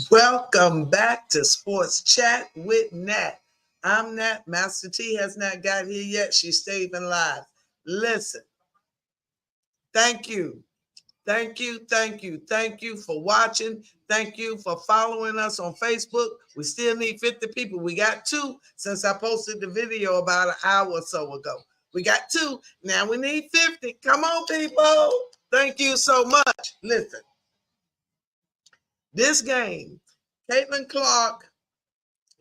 Welcome back to Sports Chat with Nat. I'm Nat. Master T has not got here yet. She's staying live. Listen, thank you. Thank you for watching. Thank you for following us on Facebook. We still need 50 people. We got two since I posted the video about an hour or so ago. We got two. Now we need 50. Come on, people. Thank you so much. Listen, this game, Caitlin Clark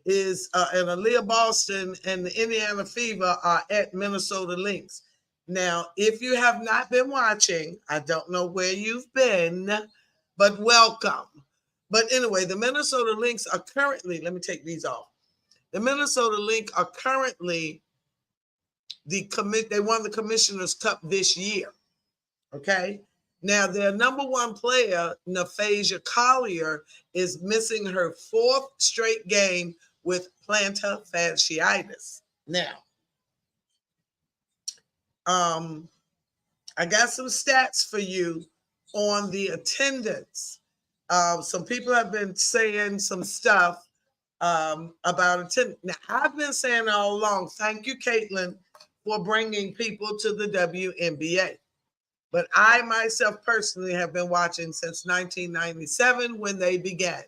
is and Aaliyah Boston and the Indiana Fever are at Minnesota Lynx. Now, if you have not been watching, I don't know where you've been, but welcome. But anyway, the Minnesota Lynx are currently, let me take these off. The Minnesota Lynx are currently they won the Commissioner's Cup this year. Okay. Now, their number one player, Naphasia Collier, is missing her fourth straight game with plantar fasciitis. Now, I got some stats for you on the attendance. Some people have been saying some stuff about attendance. Now, I've been saying all along, thank you, Caitlin, for bringing people to the WNBA. But I myself personally have been watching since 1997 when they began.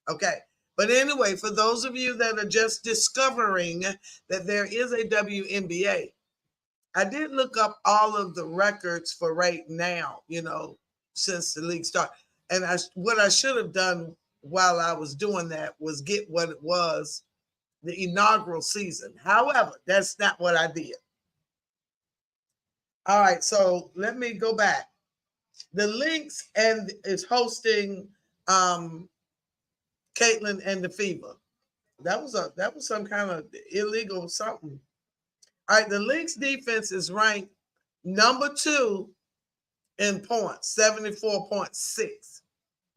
Okay. But anyway, for those of you that are just discovering that there is a WNBA, I did look up all of the records for right now, since the league started. And what I should have done while I was doing that was get what it was the inaugural season. However, that's not what I did. All right, so let me go back. The Lynx is hosting Caitlin and the Fever. That was some kind of illegal something. All right, the Lynx defense is ranked number 2 in points, 74.6.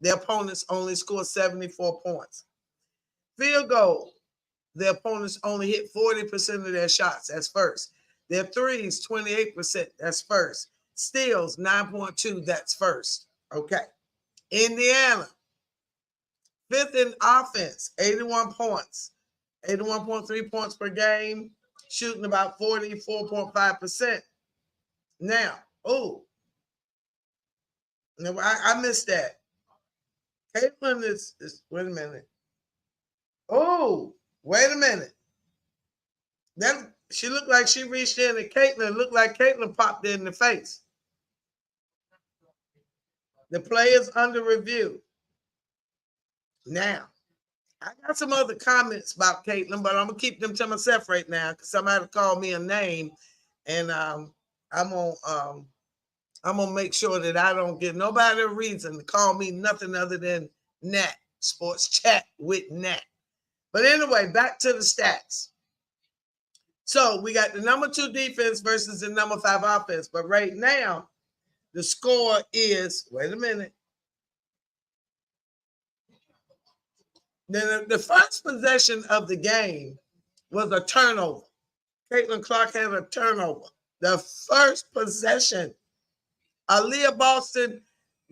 Their opponents only score 74 points. Field goal, their opponents only hit 40% of their shots. That's first. Their threes, 28%. That's first. Steals, 9.2. That's first. Okay. Indiana, 5th in offense, 81 points. 81.3 points per game, shooting about 44.5%. Now, I missed that. Caitlin is wait a minute. Wait a minute. That she looked like she reached in and Caitlin looked like Caitlin popped in the face. The players under review. Now, I got some other comments about Caitlin, but I'm gonna keep them to myself right now because somebody called me a name, and I'm gonna make sure that I don't give nobody a reason to call me nothing other than Nat. Sports Chat with Nat. But anyway, back to the stats. So we got the number 2 defense versus the number 5 offense. But right now, the score is, wait a minute. The first possession of the game was a turnover. Caitlin Clark had a turnover. The first possession. Aaliyah Boston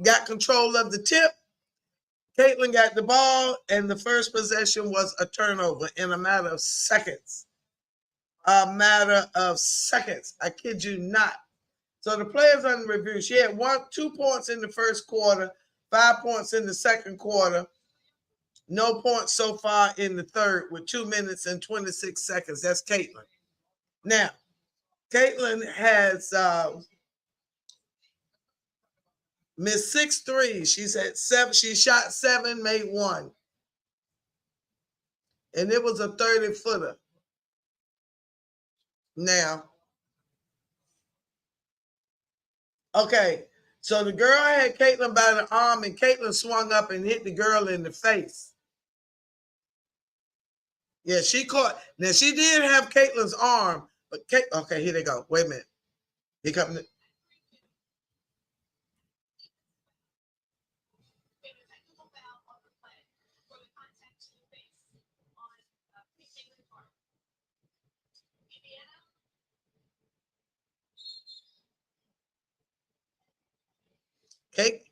got control of the tip. Caitlin got the ball, and the first possession was a turnover in a matter of seconds. I kid you not. So the players on review, she had 2 points in the first quarter, 5 points in the second quarter, no points so far in the third with 2 minutes and 26 seconds. That's Caitlin. Now, Caitlin has missed 6 threes. She's at 7. She shot 7, made 1. And it was a 30-footer. Now, okay, so the girl had Caitlin by the arm, and Caitlin swung up and hit the girl in the face. Yeah, she caught. Now, she did have Caitlin's arm, but okay, here they go. Wait a minute. Here comes it.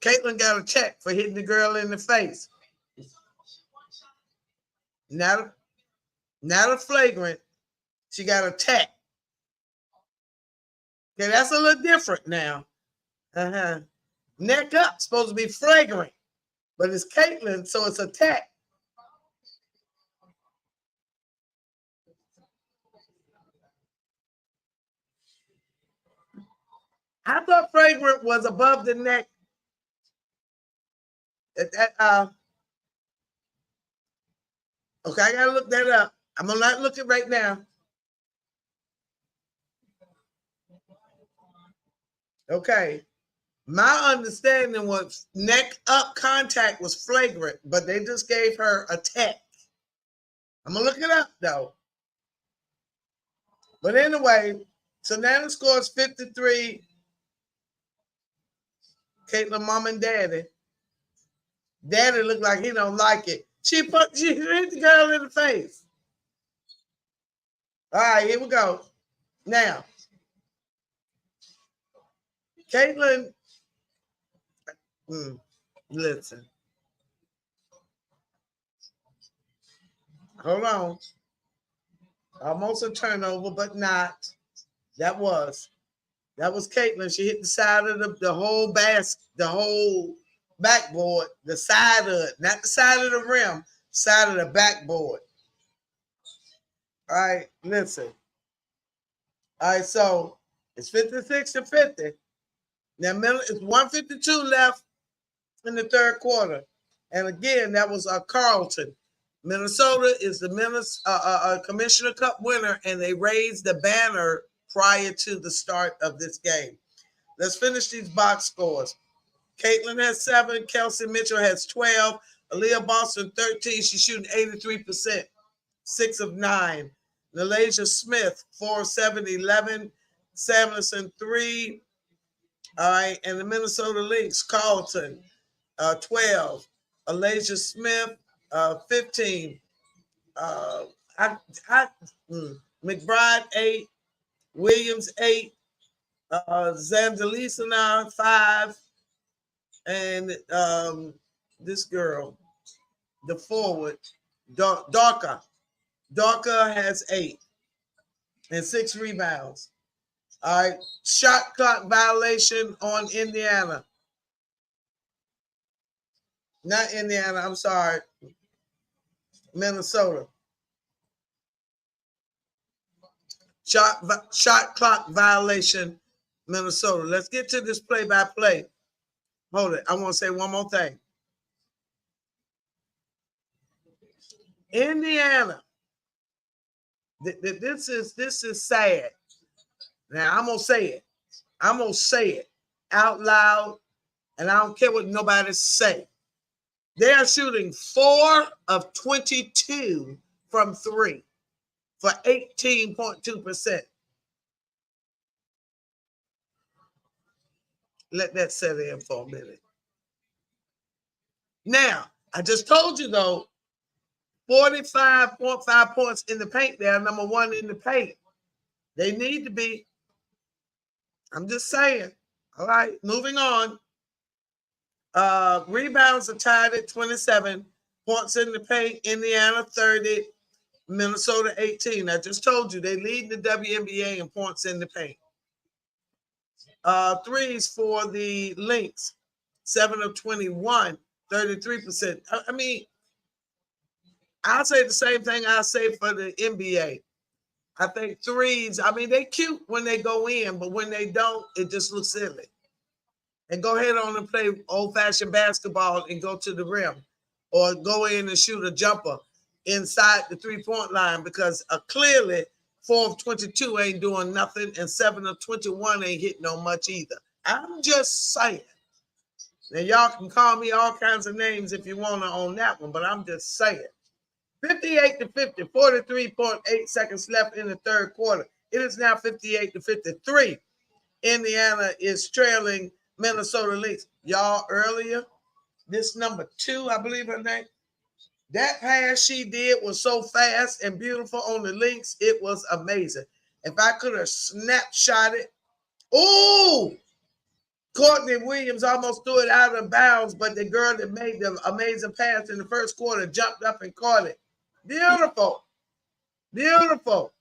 Caitlin got a check for hitting the girl in the face. Not a flagrant. She got a tech. Okay, that's a little different now. Neck up, supposed to be flagrant, but it's Caitlyn, so it's a tech. I thought flagrant was above the neck. Okay, I gotta look that up. I'm not looking right now. Okay. My understanding was neck up contact was flagrant, but they just gave her a tech. I'm gonna look it up though. But anyway, so Nana scores 53. Caitlyn, mom and daddy. Daddy looked like he don't like it. She hit the girl in the face. All right, here we go. Now, Caitlyn, listen. Hold on. Almost a turnover, but not. That was Caitlyn. She hit the side of the whole basket, the whole backboard, the side of it, not the side of the rim, side of the backboard. All right, listen. All right, so it's 56-50. Now it's 152 left in the third quarter. And again, that was Carlton. Minnesota is the Commissioner Cup winner, and they raised the banner prior to the start of this game. Let's finish these box scores. Caitlyn has 7. Kelsey Mitchell has 12. Aaliyah Boston, 13. She's shooting 83%, 6 of 9. Nalasia Smith, 4 of 7, 11. Samuelson, 3. All right, and the Minnesota Lynx, Carlton, 12. Alasia Smith, 15. McBride, 8. Williams, 8. Zandelisa, 5. And this girl, the forward, Darka has 8 and 6 rebounds. All right, shot clock violation on Indiana. Not Indiana, I'm sorry. Minnesota. Shot clock violation, Minnesota. Let's get to this play-by-play. Hold it. I want to say one more thing. Indiana. This is sad. Now I'm gonna say it. I'm gonna say it out loud, and I don't care what nobody say. They are shooting 4 of 22 from 3 for 18.2%. Let that set in for a minute. Now, I just told you though, 45.5 points in the paint. They are number 1 in the paint. They need to be. I'm just saying. All right, moving on. Rebounds are tied at 27. Points in the paint, Indiana 30, Minnesota 18. I just told you they lead the WNBA in points in the paint. Threes for the Lynx, 7 of 21, 33%. I mean, I'll say the same thing I say for the NBA. I think threes, I mean, they cute when they go in, but when they don't, it just looks silly. And go ahead on and play old-fashioned basketball and go to the rim, or go in and shoot a jumper inside the three-point line, because clearly 4 of 22 ain't doing nothing, and 7 of 21 ain't hitting on much either. I'm just saying. Now, y'all can call me all kinds of names if you want to on that one, but I'm just saying. 58-50, 43.8 seconds left in the third quarter. It is now 58-53. Indiana is trailing Minnesota Lynx. Y'all, earlier, this number 2, I believe her name, that pass she did was so fast and beautiful on the Lynx. It was amazing. If I could have snapshot it. Oh, Courtney Williams almost threw it out of bounds, but the girl that made the amazing pass in the first quarter jumped up and caught it. Beautiful. Beautiful.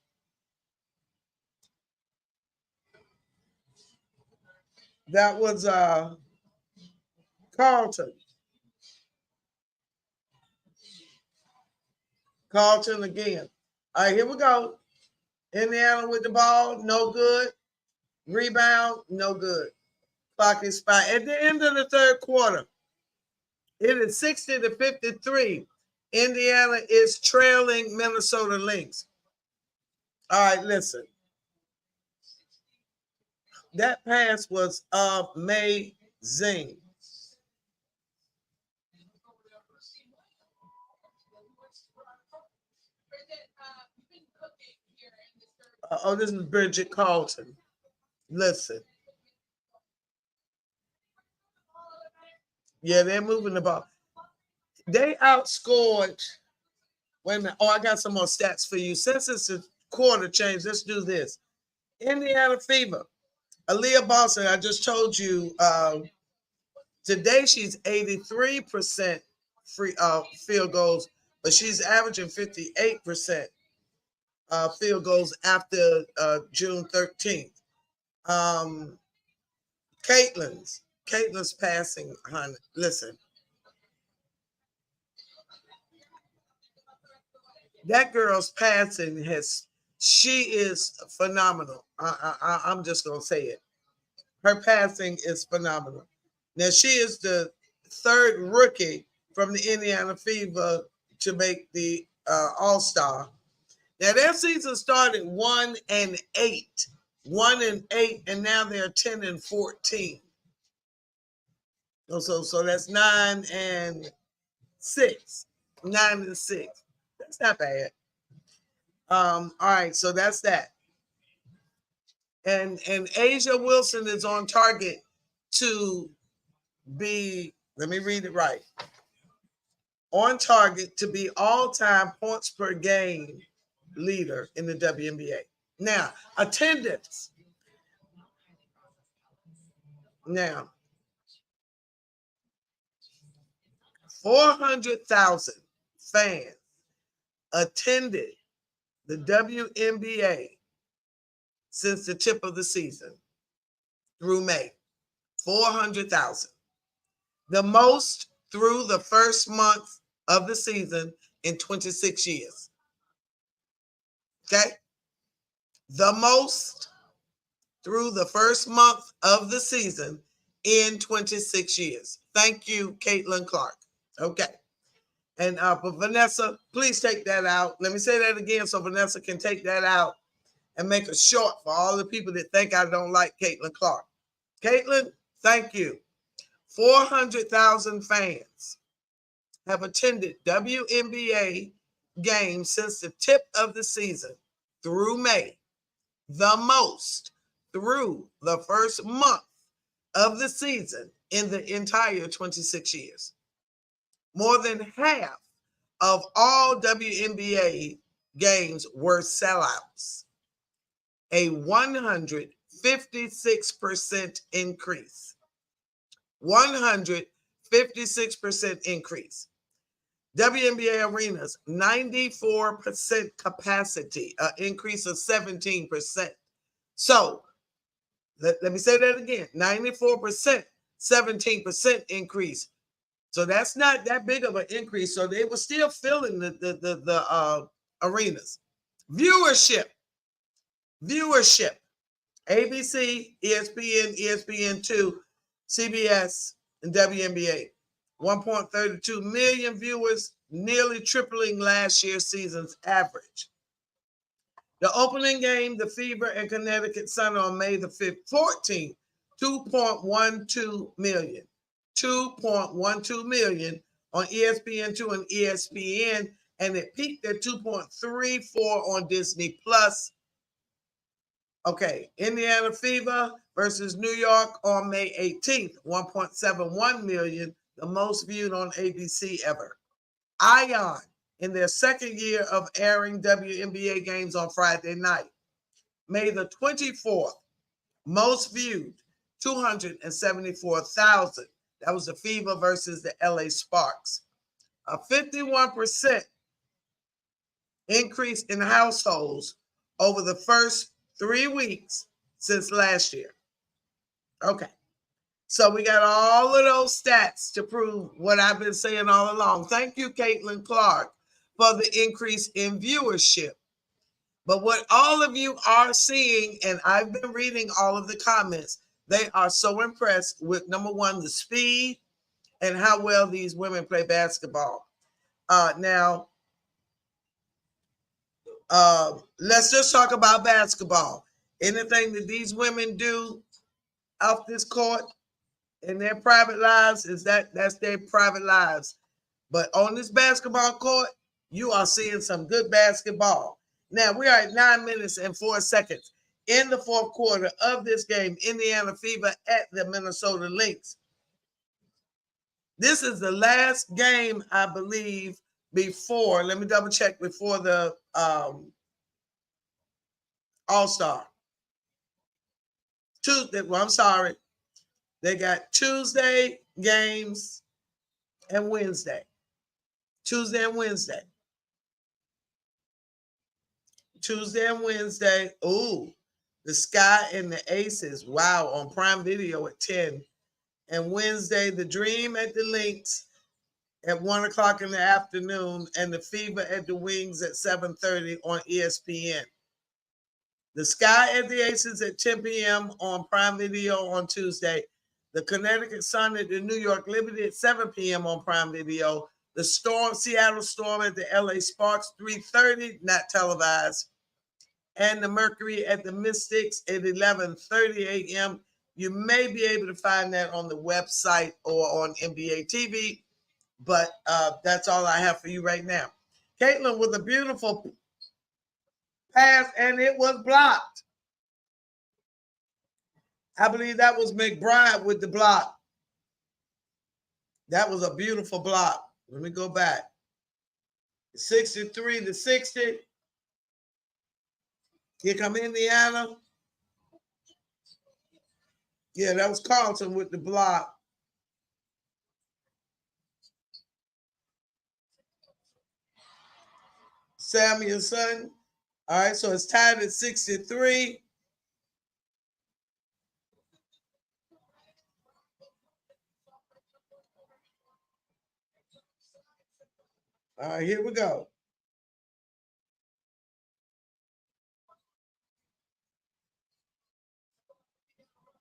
That was Carlton. Carlton again. All right, here we go. Indiana with the ball, no good. Rebound, no good. Clock is five. At the end of the third quarter, it is 60-53. Indiana is trailing Minnesota Lynx. All right, listen. That pass was amazing. Oh, this is Bridget Carlton. Listen. Yeah, they're moving the ball. They outscored. Wait a minute. Oh, I got some more stats for you. Since it's a quarter change, let's do this. Indiana Fever. Aaliyah Boston, I just told you today she's 83% free field goals, but she's averaging 58% field goals after June 13th. Um, Caitlin's passing, honey. Listen, that girl's passing she is phenomenal. I'm just gonna say it. Her passing is phenomenal. Now she is the third rookie from the Indiana Fever to make the All-Star. Now their season started 1-8, 1-8, and now they're 10-14. So that's 9-6, 9-6. That's not bad. All right, so that's that. And Asia Wilson is on target to be, let me read it right, on target to be all-time points per game leader in the WNBA. Now, attendance. Now, 400,000 fans attended the WNBA since the tip of the season through May. 400,000. The most through the first month of the season in 26 years. Okay? The most through the first month of the season in 26 years. Thank you, Caitlin Clark. Okay. And for Vanessa, please take that out. Let me say that again so Vanessa can take that out and make a short for all the people that think I don't like Caitlin Clark. Caitlin, thank you. 400,000 fans have attended WNBA games since the tip of the season through May, the most through the first month of the season in the entire 26 years. More than half of all WNBA games were sellouts, a 156% increase. 156% increase. WNBA arenas, 94% capacity, an increase of 17%. So let me say that again, 94%, 17% increase. So that's not that big of an increase. So they were still filling the arenas. Viewership. ABC, ESPN, ESPN2, CBS, and WNBA. 1.32 million viewers, nearly tripling last year's season's average. The opening game, the Fever and Connecticut Sun on May the 14th, 2.12 million. 2.12 million on ESPN2 and ESPN, and it peaked at 2.34 on Disney Plus. Okay, Indiana Fever versus New York on May 18th, 1.71 million, the most viewed on ABC ever. Ion, in their second year of airing WNBA games on Friday night, May the 24th, most viewed, 274,000. That was the Fever versus the LA Sparks. 51% increase in households over the first 3 weeks since last year. Okay. So we got all of those stats to prove what I've been saying all along. Thank you, Caitlin Clark, for the increase in viewership. But what all of you are seeing, and I've been reading all of the comments, they are so impressed with, number one, the speed and how well these women play basketball. Now, let's just talk about basketball. Anything that these women do off this court in their private lives that's their private lives. But on this basketball court, you are seeing some good basketball. Now we are at 9 minutes and 4 seconds in the fourth quarter of this game. Indiana Fever at the Minnesota Lynx. This is the last game, I believe, before. Let me double check before the All-Star. Tuesday. Well, I'm sorry. They got Tuesday games and Wednesday. Tuesday and Wednesday. Tuesday and Wednesday. Ooh, the Sky and the Aces. Wow, on Prime Video at 10. And Wednesday, the Dream at the Lynx at 1 o'clock in the afternoon, and the Fever at the Wings at 7:30 on ESPN. The Sky at the Aces at 10 p.m. on Prime Video on Tuesday. The Connecticut Sun at the New York Liberty at 7 p.m. on Prime Video. The Seattle Storm at the LA Sparks, 3:30, not televised. And the Mercury at the Mystics at 11:30 a.m. You may be able to find that on the website or on NBA TV, but that's all I have for you right now. Caitlin with a beautiful pass, and it was blocked. I believe that was McBride with the block. That was a beautiful block. Let me go back. 63-60. Here come Indiana. Yeah, that was Carlton with the block. Samuelson. All right, so it's tied at 63. All right, here we go.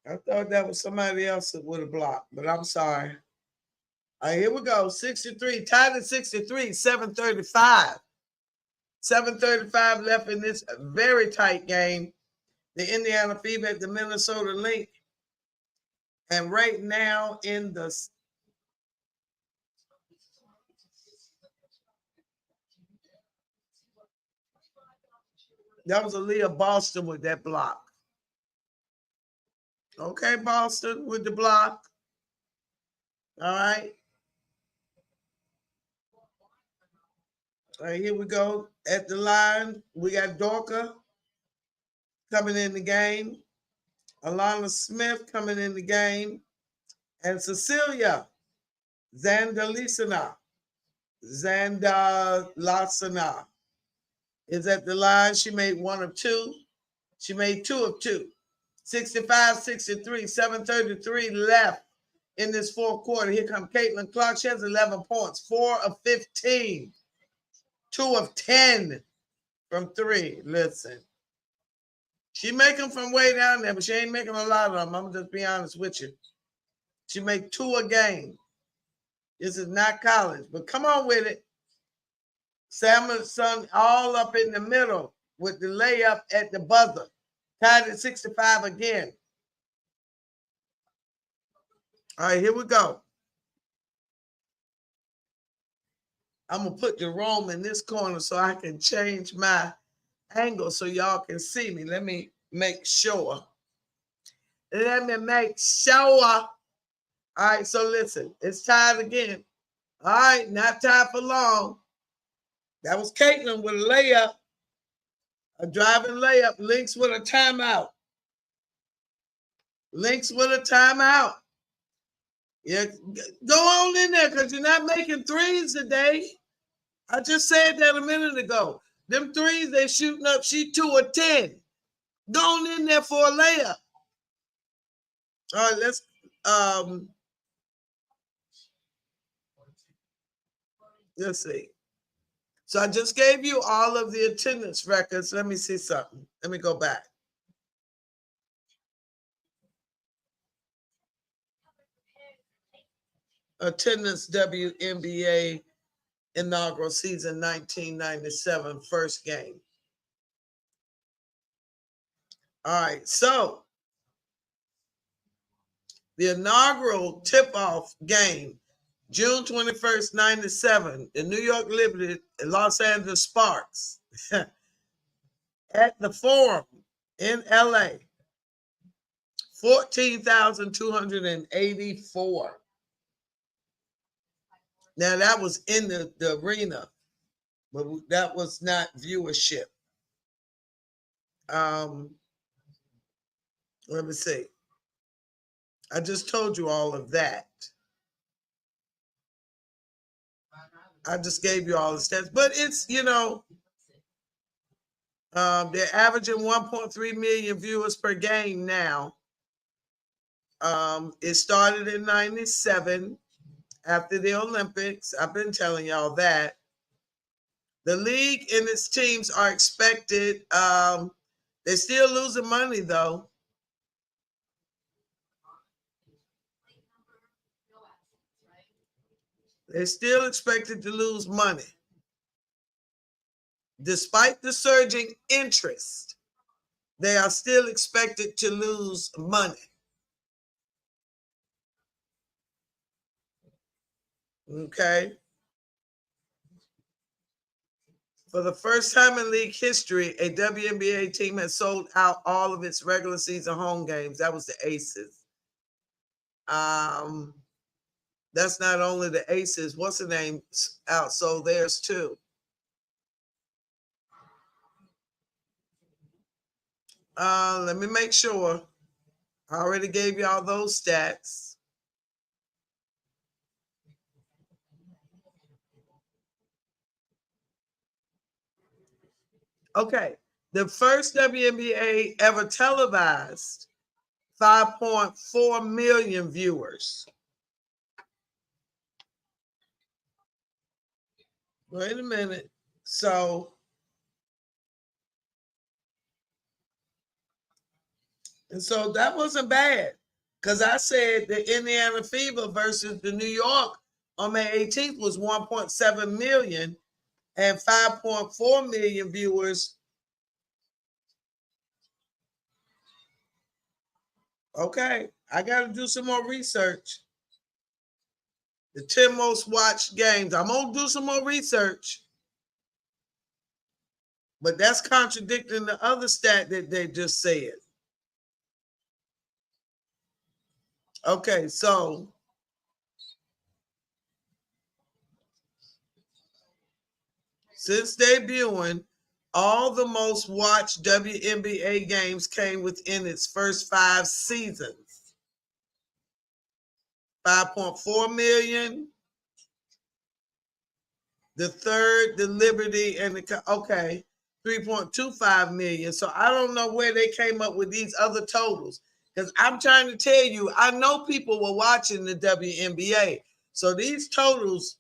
I thought that was somebody else that would have blocked, but I'm sorry. All right, here we go. 63, tied at 63, 7:35. 7:35 left in this very tight game. The Indiana Fever at the Minnesota Lynx. And right now in the that was Aaliyah Boston with that block. Okay, Boston with the block. All right. All right, here we go. At the line, we got Dorka coming in the game. Alana Smith coming in the game. And Cecilia Zandalasana is at the line. She made 1 of 2. She made 2 of 2. 65-63, 7:33 left in this fourth quarter. Here comes Caitlin Clark. She has 11 points, 4 of 15, 2 of 10 from 3. Listen, she make them from way down there, but she ain't making a lot of them. I'm just be honest with you. She make 2 a game. This is not college, but come on with it. Samuelson all up in the middle with the layup at the buzzer. Tied at 65 again. All right, here we go. I'm going to put Jerome in this corner so I can change my angle so y'all can see me. Let me make sure. All right, so listen. It's tied again. All right, not tied for long. That was Caitlin with a layup. A driving layup. Lynx with a timeout. Lynx with a timeout. Yeah, go on in there because you're not making threes today. I just said that a minute ago. Them threes they shooting up, she 2 or 10. Going in there for a layup. All right, let's see. So I just gave you all of the attendance records. Let me see something. Let me go back. Attendance WNBA inaugural season 1997 first game. All right, so the inaugural tip-off game, June 21st, 97, the New York Liberty and Los Angeles Sparks at the Forum in LA, 14,284. Now that was in the arena, but that was not viewership. Let me see. I just told you all of that. I just gave you all the stats, but it's, they're averaging 1.3 million viewers per game now. It started in 97 after the Olympics. I've been telling y'all that. The league and its teams are expected, they're still losing money though. They're still expected to lose money. Despite the surging interest, they are still expected to lose money. Okay. For the first time in league history, a WNBA team has sold out all of its regular season home games. That was the Aces. That's not only the Aces. What's the name? Outsold theirs too. Let me make sure. I already gave y'all those stats. Okay. The first WNBA ever televised 5.4 million viewers. Wait a minute. So that wasn't bad, because I said the Indiana Fever versus the New York on May 18th was 1.7 million and 5.4 million viewers. Okay, I got to do some more research. The 10 most watched games. I'm going to do some more research. But that's contradicting the other stat that they just said. Okay, so since debuting, all the most watched WNBA games came within its first 5 seasons. 5.4 million. The third, the Liberty, and the, okay, 3.25 million. So I don't know where they came up with these other totals, because I'm trying to tell you, I know people were watching the WNBA. So these totals,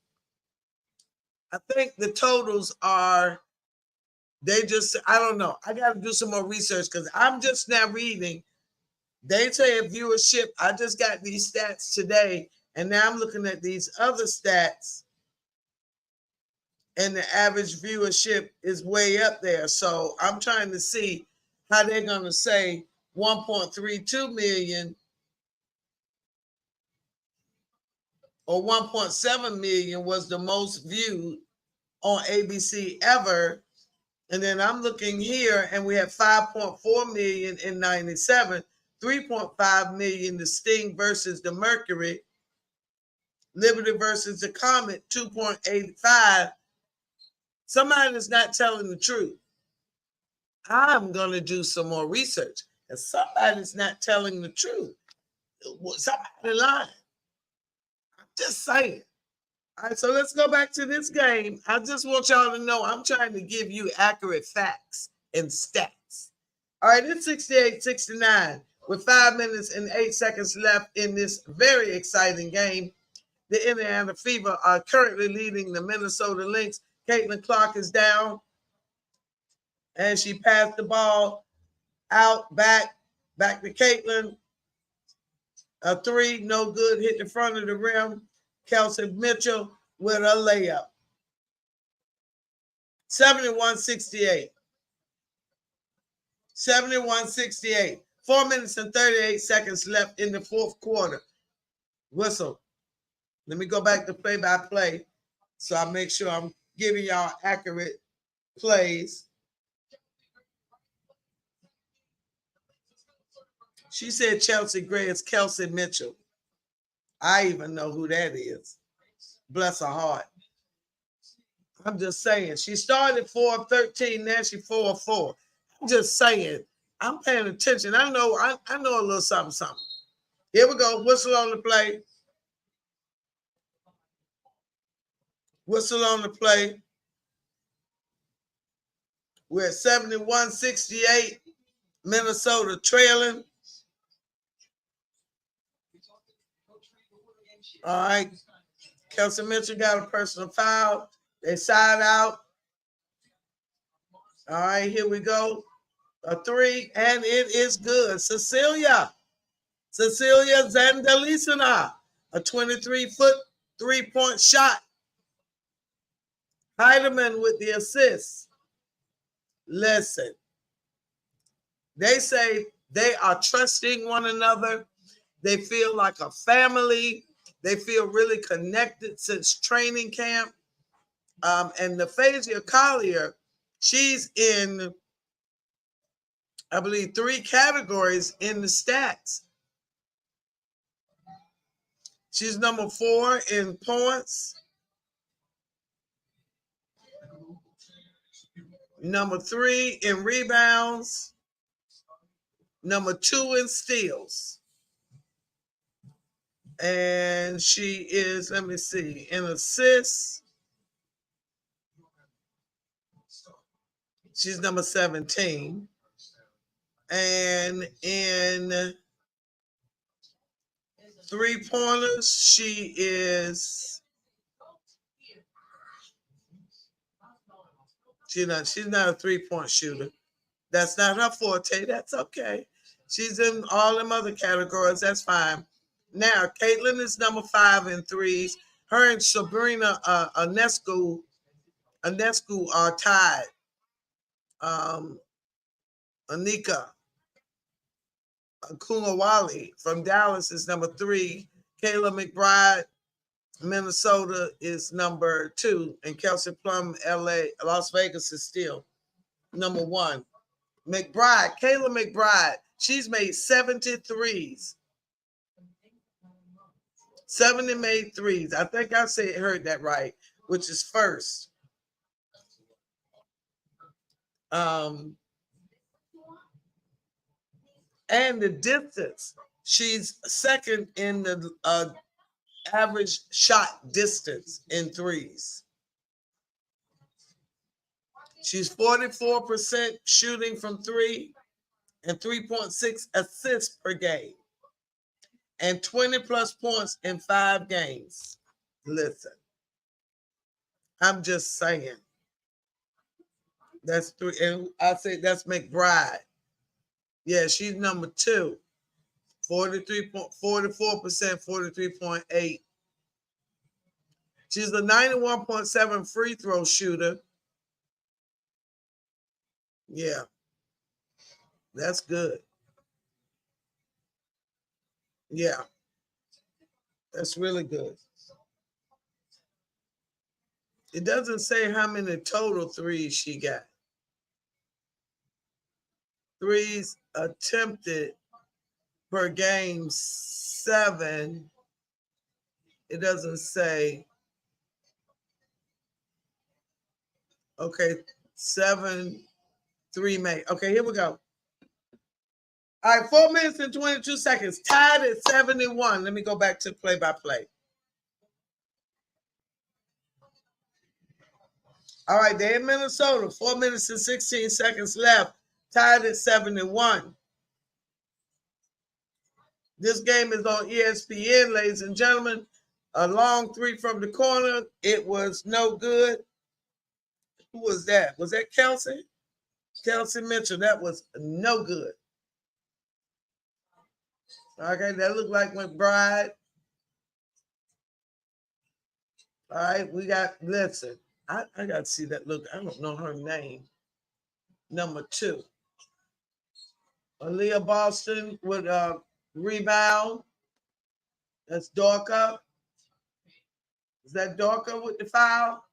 I think the totals are, they just, I don't know. I got to do some more research, because I'm just now reading. They say viewership. I just got these stats today, and now I'm looking at these other stats, and the average viewership is way up there. So I'm trying to see how they're going to say 1.32 million or 1.7 million was the most viewed on ABC ever. And then I'm looking here, and we have 5.4 million in 97, 3.5 million the Sting versus the Mercury, Liberty versus the Comet, 2.85. Somebody is not telling the truth. I'm going to do some more research, because somebody's not telling the truth. Somebody lying. I'm just saying. All right, so let's go back to this game. I just want y'all to know I'm trying to give you accurate facts and stats. All right, it's 68-69 with 5 minutes and 8 seconds left in this very exciting game. The Indiana Fever are currently leading the Minnesota Lynx. Caitlin Clark is down, and she passed the ball out, back to Caitlin. A three, no good, hit the front of the rim. Kelsey Mitchell with a layup. 71-68. 71-68. 4 minutes and 38 seconds left in the fourth quarter. Whistle. Let me go back to play-by-play so I make sure I'm giving y'all accurate plays. She said Chelsea Gray is Kelsey Mitchell. I even know who that is. Bless her heart. I'm just saying. She started 4 of 13, now she's 4 of 4. I'm just saying. I'm paying attention. I know a little something. Here we go. Whistle on the play. Whistle on the play. We're at 71-68. Minnesota trailing. All right. Kelsey Mitchell got a personal foul. They side out. All right, here we go. A three, and it is good. Cecilia Zandelisina, a 23-foot three-point shot. Heidemann with the assist. Listen, they say they are trusting one another. They feel like a family. They feel really connected since training camp. And Naphasia Collier, she's in, I believe, 3 categories in the stats. She's number 4 in points, number 3 in rebounds, number 2 in steals. And she is, let me see, in assists, she's number 17. And in three-pointers, she's not a three-point shooter. That's not her forte. That's okay. She's in all them other categories. That's fine. Now, Caitlin is number 5 in threes. Her and Sabrina Ionescu are tied. Anika Kumawali from Dallas is number 3. Kayla McBride, Minnesota, is number 2. And Kelsey Plum, Las Vegas, is still number 1. Kayla McBride, she's made 73s. 70 made threes. I think I heard that right, which is first. And the distance, she's second in the average shot distance in threes. She's 44% shooting from 3 and 3.6 assists per game and 20+ points in 5 games. Listen, I'm just saying. That's 3, and I say that's McBride. Yeah, she's number 2. 44%, 43.8. She's a 91.7 free throw shooter. Yeah, that's good. Yeah, that's really good. It doesn't say how many total threes she got. Threes attempted per game, 7. It doesn't say. Okay, 7, 3 made. Okay, here we go. All right, 4 minutes and 22 seconds. Tied at 71. Let me go back to play-by-play. All right, they're in Minnesota. 4 minutes and 16 seconds left. Tied at 7-1. This game is on ESPN, ladies and gentlemen. A long three from the corner. It was no good. Who was that? Was that Kelsey? Kelsey Mitchell. That was no good. Okay, that looked like McBride. All right, we got, listen, I got to see that look. I don't know her name. Number 2. Aaliyah Boston with a rebound. That's Dorka. Is that Dorka with the foul?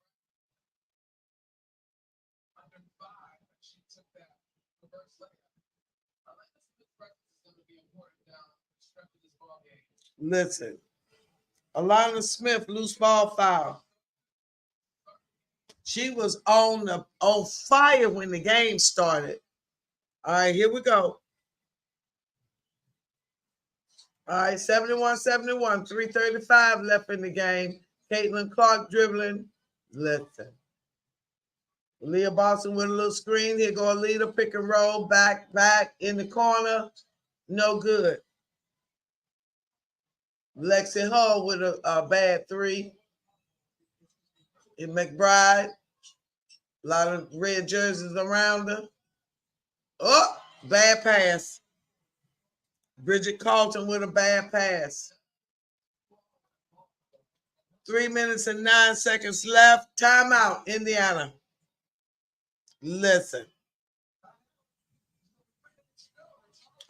Listen, Alana Smith, loose ball foul. She was on fire when the game started. All right, here we go. All right, 71-71, 3:35 left in the game. Caitlin Clark dribbling. Listen. Leah Boston with a little screen. Here go a leader, pick and roll, back in the corner. No good. Lexi Hull with a bad 3. And McBride. A lot of red jerseys around her. Oh, bad pass. Bridget Carlton with a bad pass. 3 minutes and 9 seconds left. Timeout, Indiana. Listen.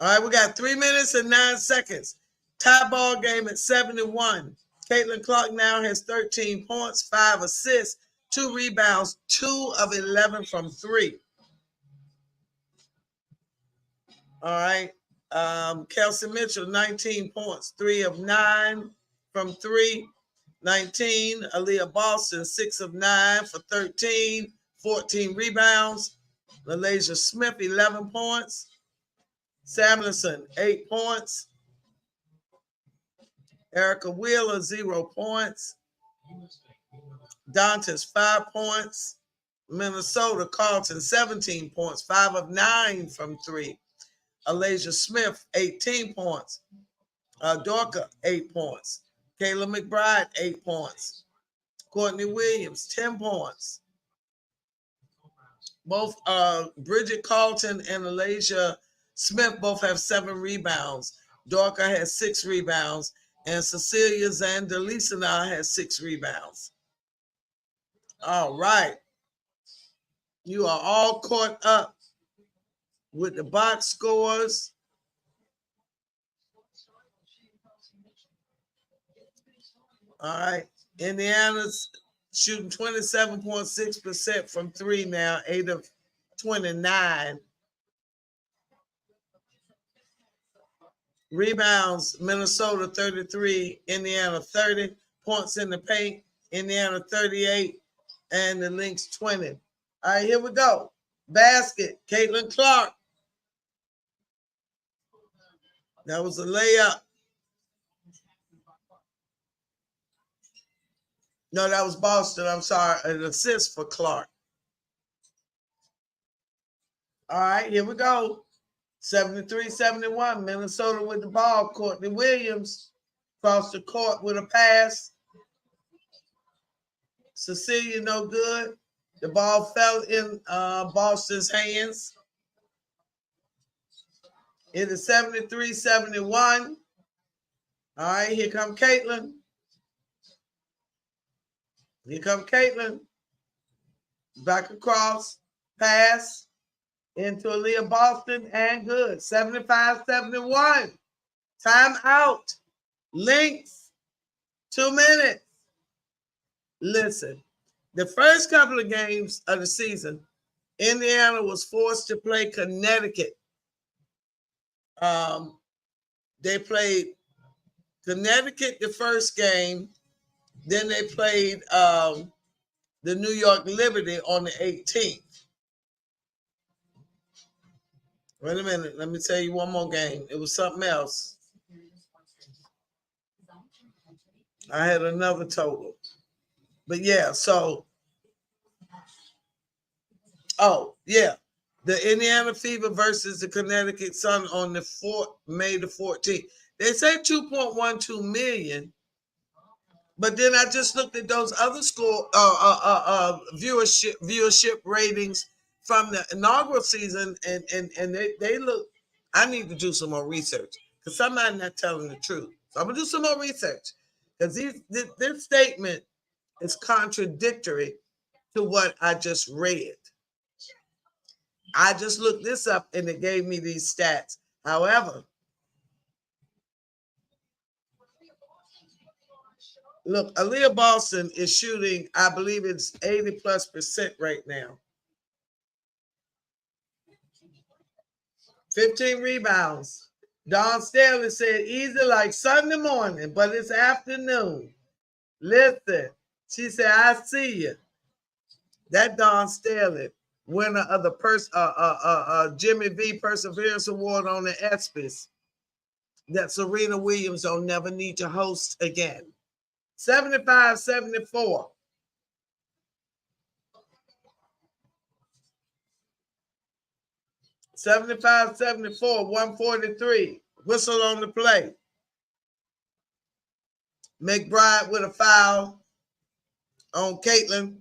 All right, we got 3 minutes and 9 seconds. Tie ball game at 7-1. Caitlin Clark now has 13 points, 5 assists, 2 rebounds, 2 of 11 from 3. All right. Kelsey Mitchell, 19 points, 3 of 9 from 3. 19. Aaliyah Boston, 6 of 9 for 13, 14 rebounds. Lalasia Smith, 11 points. Samuelson, 8 points. Erica Wheeler, 0 points. Dantas, 5 points. Minnesota, Carlton, 17 points, 5 of 9 from 3. Alasia Smith, 18 points. Dorka, 8 points. Kayla McBride, 8 points. Courtney Williams, 10 points. Both Bridget Carlton and Alasia Smith both have 7 rebounds. Dorka has 6 rebounds. And Cecilia Zandelisana has 6 rebounds. All right. You are all caught up with the box scores. All right. Indiana's shooting 27.6% from 3 now, 8 of 29. Rebounds, Minnesota 33, Indiana 30. Points in the paint, Indiana 38, and the Lynx 20. All right, here we go. Basket, Caitlin Clark. That was a layup. No, that was Boston. I'm sorry. An assist for Clark. All right, here we go. 73-71. Minnesota with the ball. Courtney Williams across the court with a pass. Cecilia, no good. The ball fell in Boston's hands. It is 73-71. All right, here come Caitlin. Here come Caitlin. Back across. Pass into Aaliyah Boston and good. 75-71. Time out. Lynx. 2 minutes. Listen, the first couple of games of the season, Indiana was forced to play Connecticut. They played Connecticut the first game. Then they played the New York Liberty on the 18th. Wait a minute. Let me tell you one more game. It was something else. I had another total. But yeah, so Oh, yeah. The Indiana Fever versus the Connecticut Sun on the May the 14th. They say 2.12 million, but then I just looked at those other school viewership ratings from the inaugural season, and they look. I need to do some more research because somebody's not telling the truth. So I'm gonna do some more research because this statement is contradictory to what I just read. I just looked this up and it gave me these stats. However, look, Aaliyah Boston is shooting, I believe it's 80+% right now. 15 rebounds. Dawn Staley said, easy like Sunday morning, but it's afternoon. Listen, she said, I see you. That Dawn Staley, winner of the Jimmy V Perseverance Award on the ESPYs, that Serena Williams don't never need to host again. 75-74. $75-74, 143. Whistle on the play. McBride with a foul on Caitlin.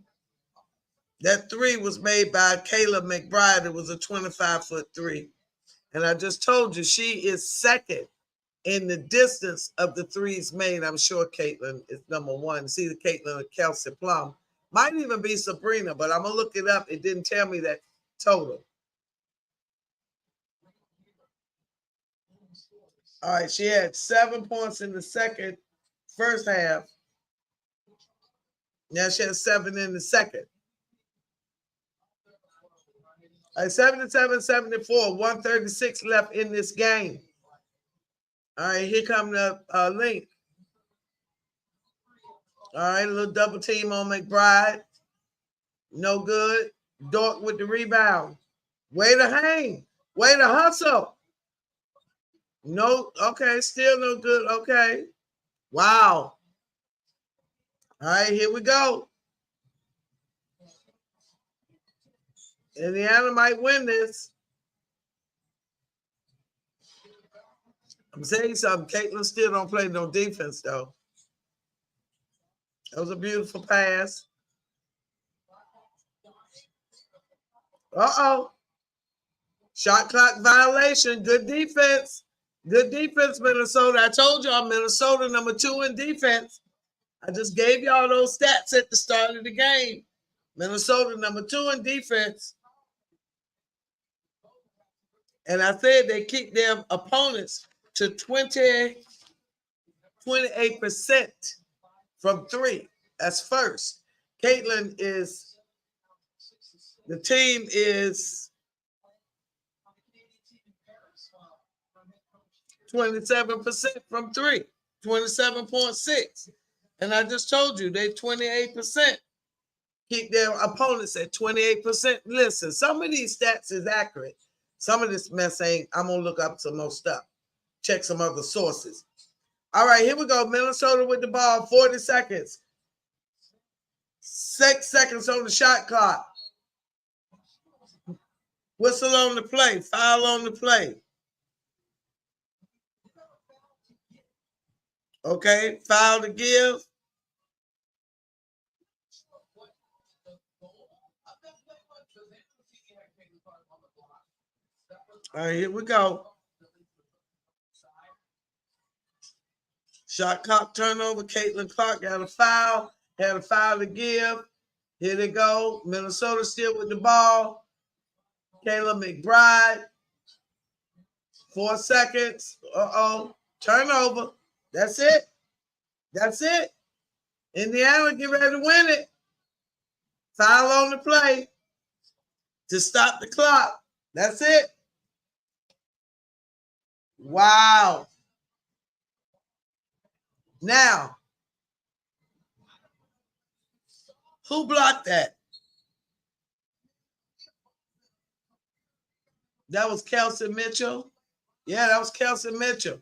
That three was made by Kayla McBride. It was a 25-foot three. And I just told you, she is second in the distance of the threes made. I'm sure Caitlin is number one. It's either Caitlin or Kelsey Plum. Might even be Sabrina, but I'm going to look it up. It didn't tell me that total. All right, she had 7 points in the first half. Now she has 7 in the second. All right, 77-74, 136 left in this game. All right, here come the link. All right, a little double team on McBride. No good. Dork with the rebound. Way to hang. Way to hustle. No, okay, still no good. Okay. Wow. All right, here we go. Indiana might win this. I'm saying something. Caitlin still don't play no defense, though. That was a beautiful pass. Uh-oh. Shot clock violation. Good defense. Good defense, Minnesota. I told y'all Minnesota number 2 in defense. I just gave y'all those stats at the start of the game. Minnesota number 2 in defense. And I said they keep their opponents to 28% from 3. That's first. Caitlin is, the team is 27% from 3, 27.6. And I just told you they 28%. Keep their opponents at 28%. Listen, some of these stats is accurate. Some of this mess ain't. I'm going to look up some more stuff. Check some other sources. All right, here we go. Minnesota with the ball, 40 seconds. 6 seconds on the shot clock. Whistle on the play. Foul on the play. Okay, foul to give. All right, here we go. Shot clock turnover. Caitlin Clark got a foul. Had a foul to give. Here they go. Minnesota still with the ball. Kayla McBride. 4 seconds. Uh-oh. Turnover. That's it. That's it. Indiana get ready to win it. Foul on the play to stop the clock. That's it. Wow. Now, who blocked that? That was Kelsey Mitchell. Yeah, that was Kelsey Mitchell.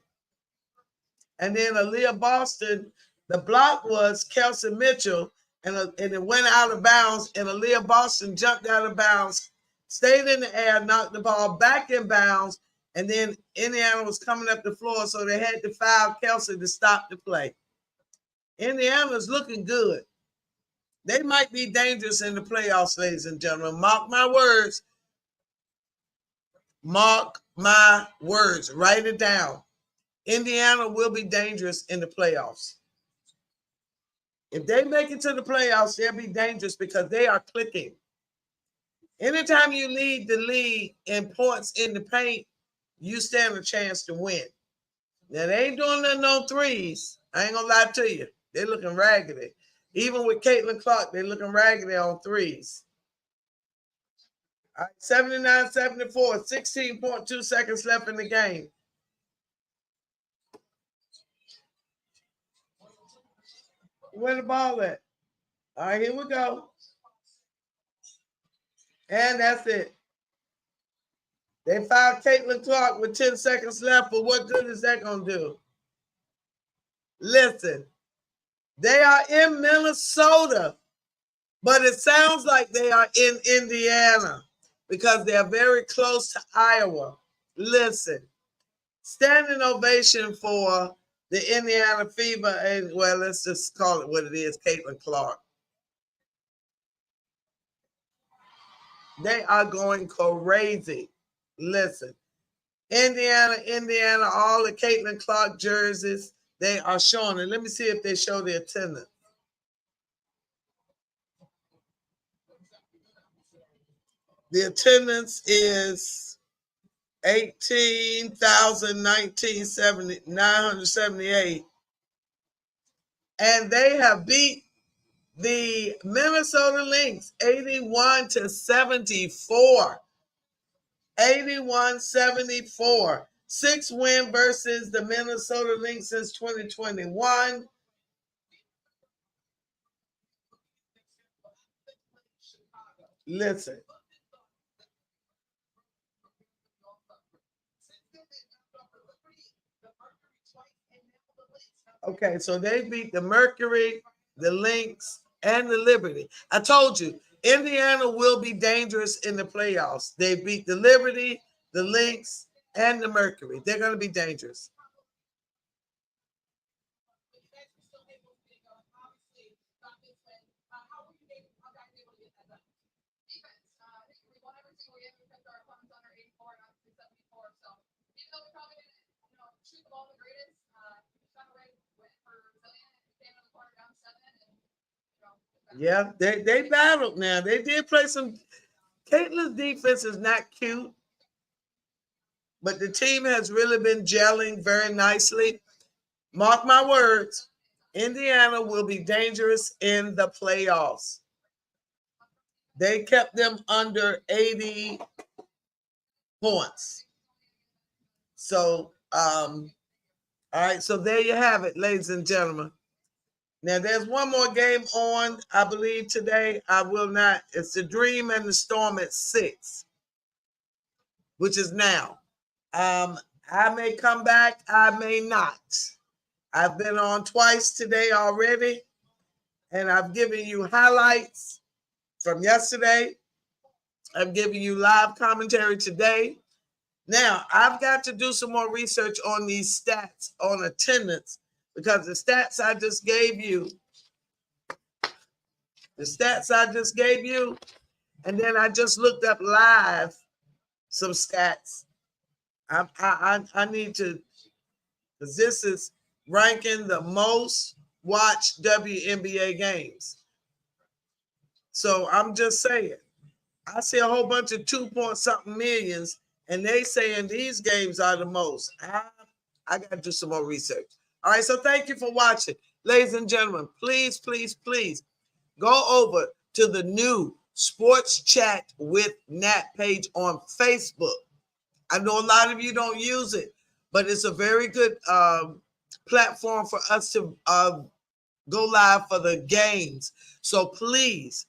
And then Aaliyah Boston, the block was Kelsey Mitchell, and it went out of bounds, and Aaliyah Boston jumped out of bounds stayed in the air, knocked the ball back in bounds, and then Indiana was coming up the floor, so they had to foul Kelsey to stop the play. Indiana's looking good. They might be dangerous in the playoffs, ladies and gentlemen. Mark my words. Mark my words. Write it down. Indiana will be dangerous in the playoffs. If they make it to the playoffs, they'll be dangerous because they are clicking. Anytime you lead the league in points in the paint, you stand a chance to win. Now, they ain't doing nothing on threes. I ain't going to lie to you. They're looking raggedy. Even with Caitlin Clark, they're looking raggedy on threes. All right, 79-74, 16.2 seconds left in the game. Where the ball at? All right, here we go. And that's it. They fouled Caitlin Clark with 10 seconds left, but what good is that going to do? Listen, they are in Minnesota, but it sounds like they are in Indiana because they are very close to Iowa. Listen, standing ovation for the Indiana Fever, and well, let's just call it what it is, Caitlin Clark. They are going crazy. Listen, Indiana, all the Caitlin Clark jerseys, they are showing it. Let me see if they show the attendance. The attendance is 18,978. And they have beat the Minnesota Lynx 81-74. 81-74. 6-win versus the Minnesota Lynx since 2021. Listen. Okay, so they beat the Mercury, the Lynx, and the Liberty. I told you, Indiana will be dangerous in the playoffs. They beat the Liberty, the Lynx, and the Mercury. They're going to be dangerous. Yeah, they battled now. They did play some. Caitlin's defense is not cute, but the team has really been gelling very nicely. Mark my words, Indiana will be dangerous in the playoffs. They kept them under 80 points. So, all right, so there you have it, ladies and gentlemen. Now, there's one more game on, I believe, today. I will not. It's the Dream and the Storm at 6, which is now. I may come back. I may not. I've been on twice today already, and I've given you highlights from yesterday. I'm giving you live commentary today. Now, I've got to do some more research on these stats on attendance because the stats I just gave you, and then I just looked up live some stats. I need to, because this is ranking the most watched WNBA games. So I'm just saying, I see a whole bunch of 2-point-something millions, and they saying these games are the most. I got to do some more research. All right, so thank you for watching. Ladies and gentlemen, please, please, please go over to the new Sports Chat with Nat page on Facebook. I know a lot of you don't use it, but it's a very good platform for us to go live for the games. So please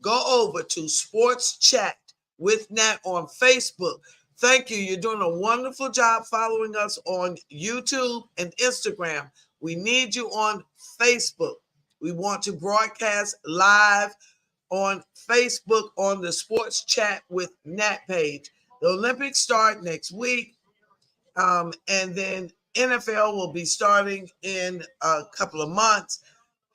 go over to Sports Chat with Nat on Facebook. Thank you. You're doing a wonderful job following us on YouTube and Instagram. We need you on Facebook. We want to broadcast live on Facebook on the Sports Chat with Nat page. The Olympics start next week, and then NFL will be starting in a couple of months.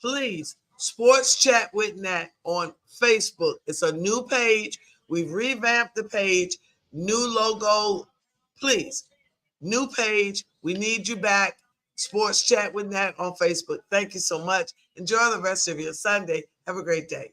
Please, Sports Chat with Nat on Facebook. It's a new page. We've revamped the page, new logo. Please, new page. We need you back. Sports Chat with Nat on Facebook. Thank you so much. Enjoy the rest of your Sunday. Have a great day.